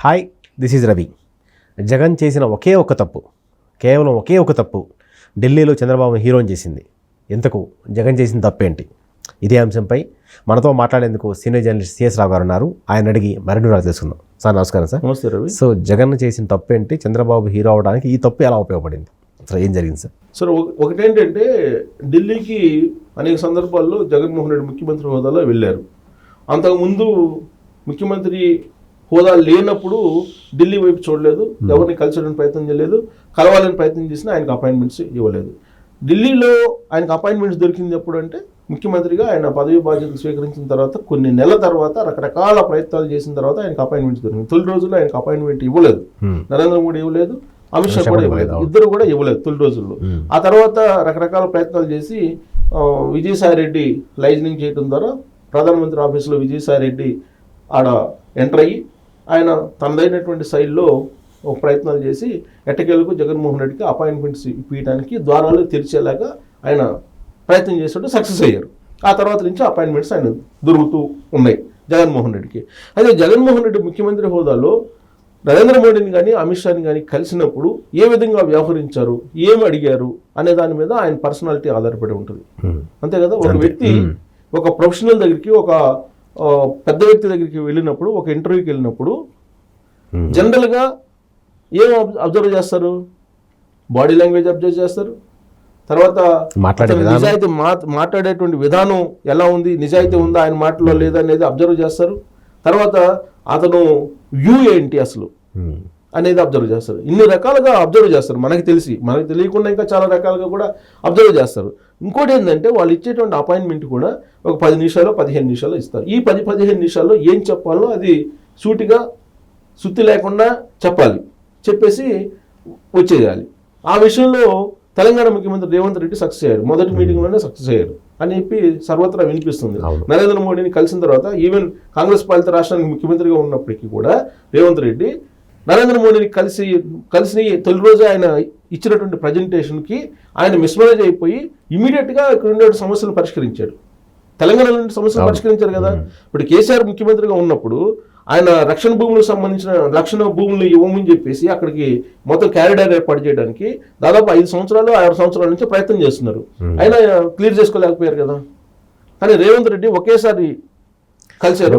Hi, this is Ravi. Jagan చేసిన ఒకే ఒక తప్పు, కేవలం ఒకే ఒక తప్పు ఢిల్లీలో చంద్రబాబు హీరోని చేసింది. ఎంతకు జగన్ చేసిన తప్పేంటి? ఇదే అంశంపై మనతో మాట్లాడేందుకు సీనియర్ జర్నలిస్ట్ సిఎస్ రావు గారు ఉన్నారు. ఆయన అడిగి మరిన్ని వివరాలు తెలుసుకుందాం. సార్ నమస్కారం. సార్ నమస్తే రవి. సో జగన్ చేసిన తప్పు ఏంటి, చంద్రబాబు హీరో అవడానికి ఈ తప్పు ఎలా ఉపయోగపడింది, అసలు ఏం జరిగింది సార్? సార్ ఒకటేంటంటే ఢిల్లీకి అనేక సందర్భాల్లో జగన్మోహన్ రెడ్డి ముఖ్యమంత్రి హోదాలో వెళ్ళారు. అంతకుముందు ముఖ్యమంత్రి హోదా లేనప్పుడు ఢిల్లీ వైపు చూడలేదు, ఎవరిని కలిసడానికి ప్రయత్నం చేయలేదు, కలవాలని ప్రయత్నం చేసినా ఆయనకు అపాయింట్మెంట్స్ ఇవ్వలేదు. ఢిల్లీలో ఆయనకు అపాయింట్మెంట్స్ దొరికింది ఎప్పుడు అంటే ముఖ్యమంత్రిగా ఆయన పదవి బాధ్యతలు స్వీకరించిన తర్వాత కొన్ని నెలల తర్వాత రకరకాల ప్రయత్నాలు చేసిన తర్వాత ఆయనకు అపాయింట్మెంట్స్ దొరికింది. తొలి రోజుల్లో ఆయనకు అపాయింట్మెంట్ ఇవ్వలేదు, నరేంద్ర మోడీ ఇవ్వలేదు, అమిత్ షా కూడా ఇవ్వలేదు, ఇద్దరు కూడా ఇవ్వలేదు తొలి రోజుల్లో. ఆ తర్వాత రకరకాల ప్రయత్నాలు చేసి విజయసాయి రెడ్డి లైజనింగ్ చేయడం ద్వారా ప్రధానమంత్రి ఆఫీసులో విజయసాయి రెడ్డి ఆడ ఎంటర్ అయ్యి ఆయన తనదైనటువంటి శైలిలో ఒక ప్రయత్నాలు చేసి ఎట్టకేలకు జగన్మోహన్ రెడ్డికి అపాయింట్మెంట్స్ ఇప్పించడానికి ద్వారాలు తెరిచేలాగా ఆయన ప్రయత్నం చేసినట్టు సక్సెస్ అయ్యారు. ఆ తర్వాత నుంచి అపాయింట్మెంట్స్ ఆయన దొరుకుతూ ఉన్నాయి జగన్మోహన్ రెడ్డికి. అయితే జగన్మోహన్ రెడ్డి ముఖ్యమంత్రి హోదాలో నరేంద్ర మోడీని కానీ అమిత్ షాని కానీ కలిసినప్పుడు ఏ విధంగా వ్యవహరించారు, ఏమి అడిగారు అనే దాని మీద ఆయన పర్సనాలిటీ ఆధారపడి ఉంటుంది. అంతే కదా. ఒక వ్యక్తి ఒక ప్రొఫెషనల్ దగ్గరికి, ఒక పెద్ద వ్యక్తి దగ్గరికి వెళ్ళినప్పుడు, ఒక ఇంటర్వ్యూకి వెళ్ళినప్పుడు జనరల్గా ఏం అబ్జర్వ్ చేస్తారు? బాడీ లాంగ్వేజ్ అబ్జర్వ్ చేస్తారు. తర్వాత నిజాయితీ మాట్లాడేటువంటి విధానం ఎలా ఉంది, నిజాయితీ ఉందా ఆయన మాటలో లేదా అనేది అబ్జర్వ్ చేస్తారు. తర్వాత అతను వ్యూ ఏంటి అసలు అనేది అబ్జర్వ్ చేస్తారు. ఇన్ని రకాలుగా అబ్జర్వ్ చేస్తారు. మనకు తెలియకుండా ఇంకా చాలా రకాలుగా కూడా అబ్జర్వ్ చేస్తారు. ఇంకోటి ఏంటంటే వాళ్ళు ఇచ్చేటువంటి అపాయింట్మెంట్ కూడా ఒక 10 నిమిషాలు 15 నిమిషాలు ఇస్తారు. ఈ 10-15 నిమిషాల్లో ఏం చెప్పాలో అది సూటిగా సుత్తి లేకుండా చెప్పేసి వచ్చేయాలి. ఆ విషయంలో తెలంగాణ ముఖ్యమంత్రి రేవంత్ రెడ్డి సక్సెస్ అయ్యారు. మొదటి మీటింగ్లోనే సక్సెస్ అయ్యారు అని చెప్పి సర్వత్రా వినిపిస్తుంది. నరేంద్ర మోడీని కలిసిన తర్వాత ఈవెన్ కాంగ్రెస్ పాలిత రాష్ట్రానికి ముఖ్యమంత్రిగా ఉన్నప్పటికీ కూడా రేవంత్ రెడ్డి నరేంద్ర మోడీని కలిసి తొలి రోజు ఆయన ఇచ్చినటువంటి ప్రజెంటేషన్కి ఆయన మిస్మరేజ్ అయిపోయి ఇమీడియట్గా ఇక్కడ ఉండే సమస్యలు పరిష్కరించాడు. తెలంగాణలో సమస్యలు పరిష్కరించారు కదా. ఇప్పుడు కేసీఆర్ ముఖ్యమంత్రిగా ఉన్నప్పుడు ఆయన రక్షణ భూములకు సంబంధించిన రక్షణ భూములు ఇవ్వమని చెప్పేసి అక్కడికి మొత్తం క్యారిడార్ ఏర్పాటు చేయడానికి దాదాపు 5 సంవత్సరాలు 6 సంవత్సరాల నుంచి ప్రయత్నం చేస్తున్నారు. ఆయన క్లియర్ చేసుకోలేకపోయారు కదా. కానీ రేవంత్ రెడ్డి ఒకేసారి కలిసారు,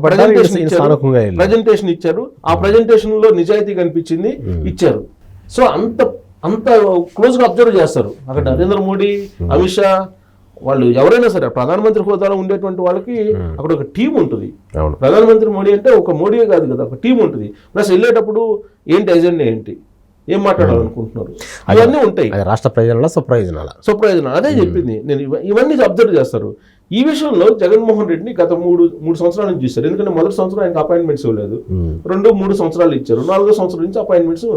ప్రజెంటేషన్ ఇచ్చారు. ఆ ప్రజెంటేషన్ లో నిజాయితీ కనిపించింది, ఇచ్చారు. సో అంత క్లోజ్ గా అబ్జర్వ్ చేస్తారు అక్కడ నరేంద్ర మోడీ, అమిత్ షా, వాళ్ళు ఎవరైనా సరే ప్రధానమంత్రి హోదాలో ఉండేటువంటి వాళ్ళకి అక్కడ ఒక టీం ఉంటుంది. ప్రధానమంత్రి మోడీ అంటే ఒక మోడీయే కాదు కదా, ఒక టీం ఉంటుంది. ప్లస్ వెళ్ళేటప్పుడు ఏంటి ఎజెండా ఏంటి, ఏం మాట్లాడాలనుకుంటున్నారు, అవన్నీ ఉంటాయి. రాష్ట్ర ప్రయోజనాలు, స్వప్రయోజనాలు అదే చెప్పింది. నేను ఇవన్నీ అబ్జర్వ్ చేస్తారు. ఈ విషయంలో జగన్మోహన్ రెడ్డిని గత మూడు సంవత్సరాల నుంచి చూస్తారు. ఎందుకంటే మొదటి సంవత్సరం ఆయనకు అపాయింట్మెంట్స్ ఇవ్వలేదు, 2-3 సంవత్సరాలు ఇచ్చారు, 4వ సంవత్సరం నుంచి అపాయింట్మెంట్స్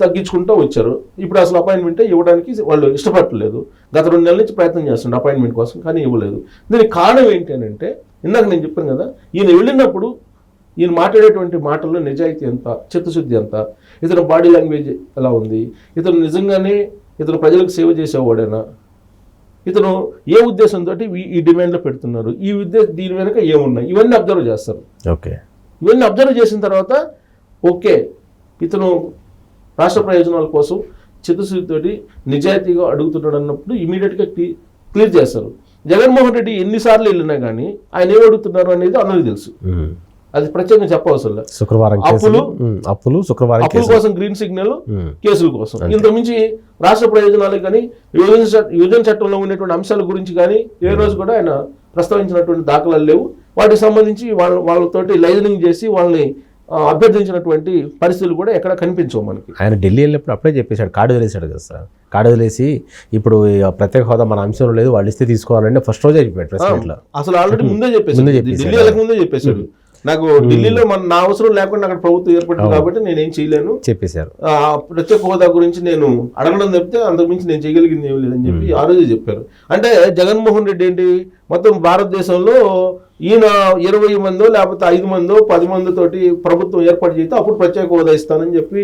తగ్గించుకుంటూ వచ్చారు. ఇప్పుడు అసలు అపాయింట్మెంటే ఇవ్వడానికి వాళ్ళు ఇష్టపడలేదు. గత 2 నెలల నుంచి ప్రయత్నం చేస్తుండే అపాయింట్మెంట్ కోసం, కానీ ఇవ్వలేదు. దీనికి కారణం ఏంటి అని అంటే ఇందాక నేను చెప్పాను కదా, ఈయన వెళ్ళినప్పుడు ఈయన మాట్లాడేటువంటి మాటల్లో నిజాయితీ ఎంత, చిత్తశుద్ధి ఎంత, ఇతను బాడీ లాంగ్వేజ్ ఎలా ఉంది, ఇతను నిజంగానే ఇతను ప్రజలకు సేవ చేసేవాడేనా, ఇతను ఏ ఉద్దేశంతో ఈ డిమాండ్లో పెడుతున్నారు, దీని వెనక ఏమున్నాయి, ఇవన్నీ అబ్జర్వ్ చేస్తారు. ఇవన్నీ అబ్జర్వ్ చేసిన తర్వాత ఓకే ఇతను రాష్ట్ర ప్రయోజనాల కోసం చిత్తశుద్ధితోటి నిజాయితీగా అడుగుతున్నాడు అన్నప్పుడు ఇమీడియట్గా క్లియర్ చేస్తారు. జగన్మోహన్ రెడ్డి ఎన్నిసార్లు వెళ్ళినా కానీ ఆయన ఏం అడుగుతున్నారు అనేది అందరికీ తెలుసు. అది ప్రత్యేకంగా చెప్పవసరం. అప్పుల కోసం గ్రీన్ సిగ్నల్, కేసుల కోసం. ఇంతకుమించి రాష్ట్ర ప్రయోజనాలు కానీ విభజన చట్టంలో ఉండేటువంటి అంశాల గురించి కానీ ఏ రోజు కూడా ఆయన ప్రస్తావించినటువంటి దాఖలాలు లేవు. వాటికి సంబంధించి వాళ్ళతోటి లైజనింగ్ చేసి వాళ్ళని అభ్యర్థించినటువంటి పరిస్థితులు కూడా ఎక్కడ కనిపించవు మనకి. ఆయన ఢిల్లీ వెళ్ళినప్పుడు అప్పుడే చెప్పేశాడు, కార్డు వదిలేశాడు కదా సార్. కార్డు వదిలేసి ఇప్పుడు ప్రత్యేక హోదా మన అంశం లేదు, వాళ్ళు ఇస్తే తీసుకోవాలంటే ఫస్ట్ రోజే చెప్పాడు. అసలు ఆల్రెడీ ముందే చెప్పేసాడు, ఢిల్లీ వెళ్ళక ముందే చెప్పేశాడు. నాకు ఢిల్లీలో నా అవసరం లేకుండా అక్కడ ప్రభుత్వం ఏర్పడింది కాబట్టి నేనేం చేయలేను చెప్పేశారు. ప్రత్యేక హోదా గురించి నేను అడగడం తప్పితే అంతకుమించి నేను చేయగలిగింది ఏమి లేదని చెప్పి ఆ రోజే చెప్పారు. అంటే జగన్మోహన్ రెడ్డి ఏంటి, మొత్తం భారతదేశంలో ఈయన 20 మందో లేకపోతే 5 మందో 10 మందితోటి ప్రభుత్వం ఏర్పాటు చేస్తే అప్పుడు ప్రత్యేక హోదా ఇస్తానని చెప్పి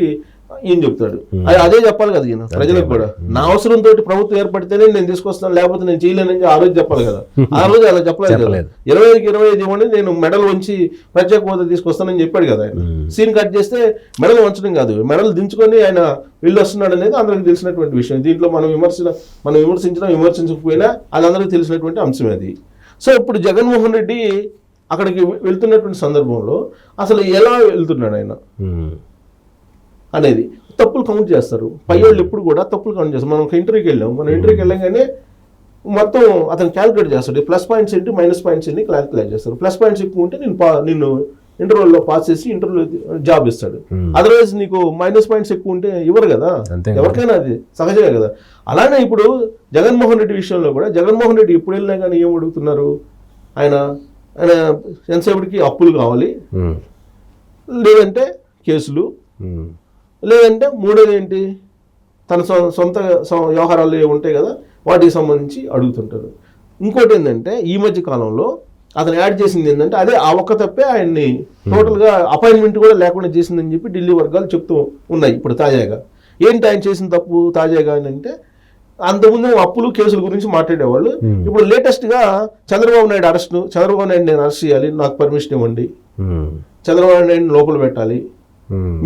ఈయన చెప్తాడు. అదే చెప్పాలి కదా ఈయన ప్రజలకు కూడా. నా అవసరంతో ప్రభుత్వం ఏర్పడితేనే నేను తీసుకొస్తాను, లేకపోతే నేను చేయలేనని ఆ రోజు చెప్పాలి కదా. ఆ రోజు అలా చెప్పలేదు కదా. 25కి 25 ఇవ్వండి, నేను మెడల్ వంచి ప్రత్యేక హోదా తీసుకొస్తానని చెప్పాడు కదా ఆయన. సీన్ కట్ చేస్తే మెడల్ వంచడం కాదు, మెడల్ దించుకొని ఆయన వెళ్ళి వస్తున్నాడు అనేది అందరికి తెలిసినటువంటి విషయం. దీంట్లో మనం విమర్శించినా విమర్శించకపోయినా అది అందరికీ తెలిసినటువంటి అంశం అది. సో ఇప్పుడు జగన్మోహన్ రెడ్డి అక్కడికి వెళ్తున్నటువంటి సందర్భంలో అసలు ఎలా వెళ్తున్నాడు ఆయన అనేది తప్పులు కౌంట్ చేస్తారు. పై వాళ్ళు ఎప్పుడు కూడా తప్పులు కౌంట్ చేస్తారు. మనం ఒక ఇంటర్వ్యూకి వెళ్ళంగానే మొత్తం అతను క్యాలిక్యులేట్ చేస్తాడు. ప్లస్ పాయింట్స్ ఏంటి, మైనస్ పాయింట్స్ ఏంటి క్యాలిక్యులేట్ చేస్తారు. ప్లస్ పాయింట్స్ ఎక్కువ ఉంటే నిన్ను ఇంటర్వ్యూలో పాస్ చేసి ఇంటర్వ్యూలో జాబ్ ఇస్తాడు. అదర్వైజ్ నీకు మైనస్ పాయింట్స్ ఎక్కువ ఉంటే ఇవ్వరు కదా, ఎవరికైనా అది సహజమే కదా. అలానే ఇప్పుడు జగన్మోహన్ రెడ్డి విషయంలో కూడా జగన్మోహన్ రెడ్డి ఎప్పుడు వెళ్ళినా కానీ ఏం అడుగుతున్నారు, ఆయన ఎంతసేపటికి అప్పులు కావాలి, లేదంటే కేసులు, లేదంటే మూడోది ఏంటి తన సొంత వ్యవహారాలు ఉంటాయి కదా వాటికి సంబంధించి అడుగుతుంటారు. ఇంకోటి ఏంటంటే ఈ మధ్య కాలంలో అతను యాడ్ చేసింది ఏంటంటే అదే ఆ ఒక్క తప్పే ఆయన్ని టోటల్గా అపాయింట్మెంట్ కూడా లేకుండా చేసిందని చెప్పి ఢిల్లీ వర్గాలు చెప్తూ ఉన్నాయి. ఇప్పుడు తాజాగా ఏంటి ఆయన చేసిన తప్పు తాజాగా అంటే, అంతకుముందు అప్పులు కేసుల గురించి మాట్లాడేవాళ్ళు. ఇప్పుడు లేటెస్ట్ గా చంద్రబాబు నాయుడు అరెస్ట్, చంద్రబాబు నాయుడు నేను అరెస్ట్ చేయాలి, నాకు పర్మిషన్ ఇవ్వండి, చంద్రబాబు నాయుడు లోపల పెట్టాలి,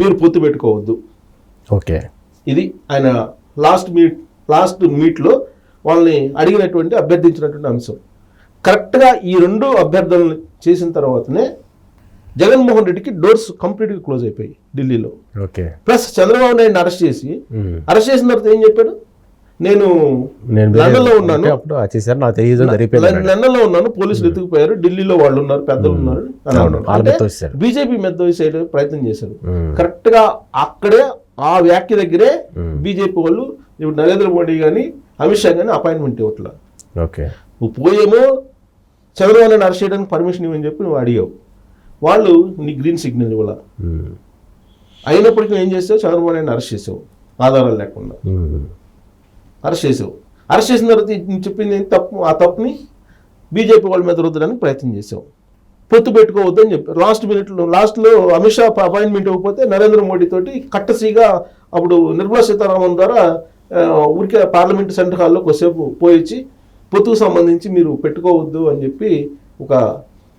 మీరు పొత్తు పెట్టుకోవద్దు. ఓకే, ఇది ఆయన లాస్ట్ మీట్లో వాళ్ళని అభ్యర్థించినటువంటి అంశం. కరెక్ట్గా ఈ రెండు అభ్యర్థనలు చేసిన తర్వాతనే జగన్మోహన్ రెడ్డికి డోర్స్ కంప్లీట్గా క్లోజ్ అయిపోయి ఢిల్లీలో. Okay, plus Chandrababu Naidu arrest చేసిన తర్వాత ఏం చెప్పాడు, నేను లండన్లో ఉన్నాను, లండన్లో ఉన్నాను, పోలీసులు ఎత్తుకుపోయారు, ఢిల్లీలో వాళ్ళు ఉన్నారు, పెద్దలు ఉన్నారు, బీజేపీ మెద్ద వేసే ప్రయత్నం చేశారు. కరెక్ట్ గా అక్కడే ఆ వ్యాఖ్య దగ్గరే బీజేపీ వాళ్ళు ఇప్పుడు నరేంద్ర మోడీ కానీ అమిత్ షా కానీ అపాయింట్మెంట్ ఇవ్వట్లా. నువ్వు పోయేమో చంద్రబాబు నాయుడు అరెస్ట్ చేయడానికి పర్మిషన్ ఇవ్వని చెప్పి నువ్వు అడిగావు, వాళ్ళు నీ గ్రీన్ సిగ్నల్ ఇవ్వాల. అయినప్పటికీ ఏం చేసావు, చంద్రబాబు నాయుడు అరెస్ట్ చేసావు ఆధారాలు లేకుండా అరెస్ట్ చేసావు. అరెస్ట్ చేసిన తర్వాత చెప్పింది తప్పు, ఆ తప్పుని బీజేపీ వాళ్ళ మీద రుద్దడానికి ప్రయత్నం చేసావు. పొత్తు పెట్టుకోవద్దని చెప్పి లాస్ట్లో అమిత్ షా అపాయింట్మెంట్ ఇవ్వకపోతే నరేంద్ర మోడీ తోటి కట్టసీగా అప్పుడు నిర్మలా సీతారామన్ ద్వారా ఊరికే పార్లమెంట్ సెంటర్ హాల్లో కొద్దిసేపు పోయిచ్చి పొత్తుకు సంబంధించి మీరు పెట్టుకోవద్దు అని చెప్పి ఒక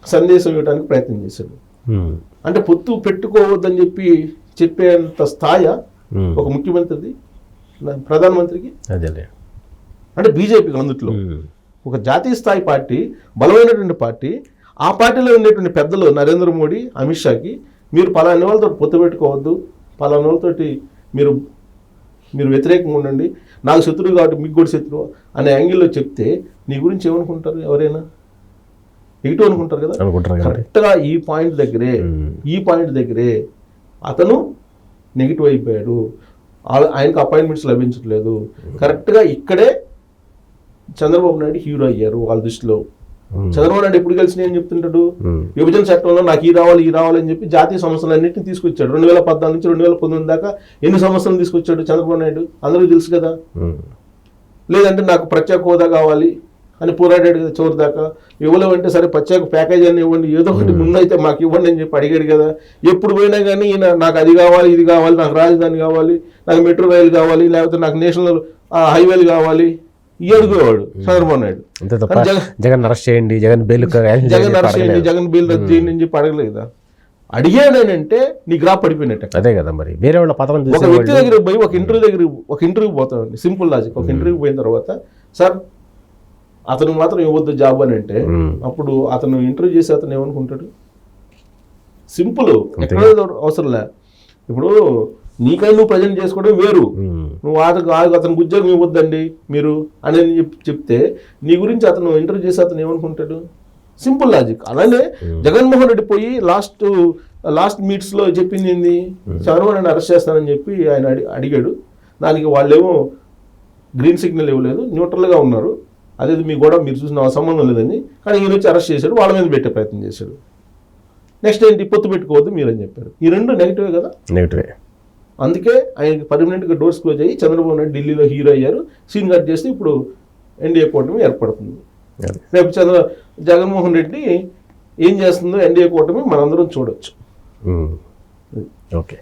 సందేశం ఇవ్వడానికి ప్రయత్నం చేశాడు. అంటే పొత్తు పెట్టుకోవద్దని చెప్పి చెప్పేంత స్థాయి ఒక ముఖ్యమంత్రిది, ప్రధానమంత్రికి, అంటే బీజేపీకి అందుట్లో ఒక జాతీయ స్థాయి పార్టీ, బలమైనటువంటి పార్టీ, ఆ పార్టీలో ఉండేటువంటి పెద్దలు నరేంద్ర మోడీ, అమిత్ షాకి మీరు పలానా వాళ్ళతో పొత్తు పెట్టుకోవద్దు, పలానా వాళ్ళతోటి మీరు వ్యతిరేకంగా ఉండండి, నాకు శత్రువు కాబట్టి మీకు కూడా శత్రువు అనే యాంగిల్లో చెప్తే నీ గురించి ఏమనుకుంటారు, ఎవరైనా నెగిటివ్ అనుకుంటారు కదా. కరెక్ట్గా ఈ పాయింట్ దగ్గరే అతను నెగిటివ్ అయిపోయాడు, ఆయనకు అపాయింట్మెంట్స్ లభించట్లేదు. కరెక్ట్గా ఇక్కడే చంద్రబాబు నాయుడు హీరో అయ్యారు వాళ్ళ దృష్టిలో. చంద్రబాబు నాయుడు ఎప్పుడు కలిసి నేను చెప్తుంటాడు, విభజన చట్టంలో నాకు ఈ రావాలి అని చెప్పి జాతీయ సమస్యలన్నింటినీ తీసుకొచ్చాడు. 2014 నుంచి 2019 దాకా ఎన్ని సమస్యలు తీసుకొచ్చాడు చంద్రబాబు నాయుడు, అందరికీ తెలుసు కదా. లేదంటే నాకు ప్రత్యేక హోదా కావాలి అని పోరాడాడు కదా చివరి దాకా. ఇవ్వలేమంటే సరే ప్రత్యేక ప్యాకేజ్ అని ఇవ్వండి, ఏదో ఒకటి ముందైతే మాకు ఇవ్వండి అని చెప్పి అడిగాడు కదా. ఎప్పుడు పోయినా కానీ ఈయన నాకు అది కావాలి, ఇది కావాలి, నాకు రాజధాని కావాలి, నాకు మెట్రో రైలు కావాలి, లేకపోతే నాకు నేషనల్ హైవేలు కావాలి, ఈ అడుగువాడు చంద్రబాబు నాయుడు. జగన్ అరెస్ట్ చేయండి, జగన్ బెయిల్ రద్దు చేయండి అని చెప్పి అడగలేదు కదా. అడిగానంటే నీ గ్రాఫ్ పడిపోయినట్టు. అదే కదా మరి, వేరే వాళ్ళ పథకం ఒక వ్యక్తి దగ్గర పోయి ఒక ఇంటర్వ్యూ పోతామండి, సింపుల్ లాజిక్. ఒక ఇంటర్వ్యూ పోయిన తర్వాత సార్ అతను మాత్రం ఇవ్వద్దు జాబ్ అని అంటే అప్పుడు అతను ఇంటర్వ్యూ చేసి అతను ఏమనుకుంటాడు, సింపుల్, ఎక్కడ అవసరంలే. ఇప్పుడు నీకై నువ్వు ప్రజెంట్ చేసుకోవడం వేరు, నువ్వు అతనికి ఉద్యోగం ఇవ్వద్దండి మీరు అని చెప్తే నీ గురించి అతను ఇంటర్వ్యూ చేసి అతను ఏమనుకుంటాడు, సింపుల్ లాజిక్. అలానే జగన్మోహన్ రెడ్డి పోయి లాస్ట్ మీట్స్లో చెప్పింది ఏంది, చంద్రబాబు నాయుడు అరెస్ట్ చేస్తానని చెప్పి ఆయన అడిగాడు. దానికి వాళ్ళేమో గ్రీన్ సిగ్నల్ ఇవ్వలేదు, న్యూట్రల్గా ఉన్నారు, అదే మీ కూడా మీరు చూసిన సంబంధం లేదని. కానీ ఈయన వచ్చి అరెస్ట్ చేశాడు, వాళ్ళ మీద పెట్టే ప్రయత్నం చేశాడు. నెక్స్ట్ ఏంటి, పొత్తు పెట్టుకోవద్దు మీరు అని చెప్పారు. ఈ రెండు నెగిటివే కదా, నెగిటివే. అందుకే ఆయనకి పర్మనెంట్గా డోర్స్ క్లోజ్ అయ్యి చంద్రబాబు నాయుడు ఢిల్లీలో హీరో అయ్యారు. సీన్ కట్ చేస్తే ఇప్పుడు ఎన్డీఏ కూటమి ఏర్పడుతుంది. రేపు జగన్మోహన్ రెడ్డి ఏం చేస్తుందో ఎన్డీఏ కూటమి మనందరం చూడొచ్చు. ఓకే,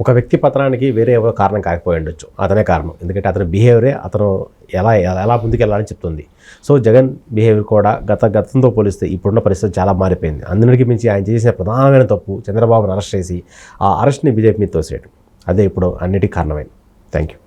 ఒక వ్యక్తి పతనానికి వేరే ఎవరో కారణం కాకపోయి ఉండొచ్చు, అతనే కారణం. ఎందుకంటే అతని బిహేవియరే అతను ఎలా ముందుకు వెళ్ళాలని చెప్తుంది. సో జగన్ బిహేవియర్ కూడా గతంతో పోలిస్తే ఇప్పుడున్న పరిస్థితి చాలా మారిపోయింది. అందరికీ మించి ఆయన చేసిన ప్రధానమైన తప్పు చంద్రబాబును అరెస్ట్ చేసి ఆ అరెస్ట్ని బీజేపీ మీద తోసేయడం. అదే ఇప్పుడు అన్నిటికీ కారణమైంది. Thank you.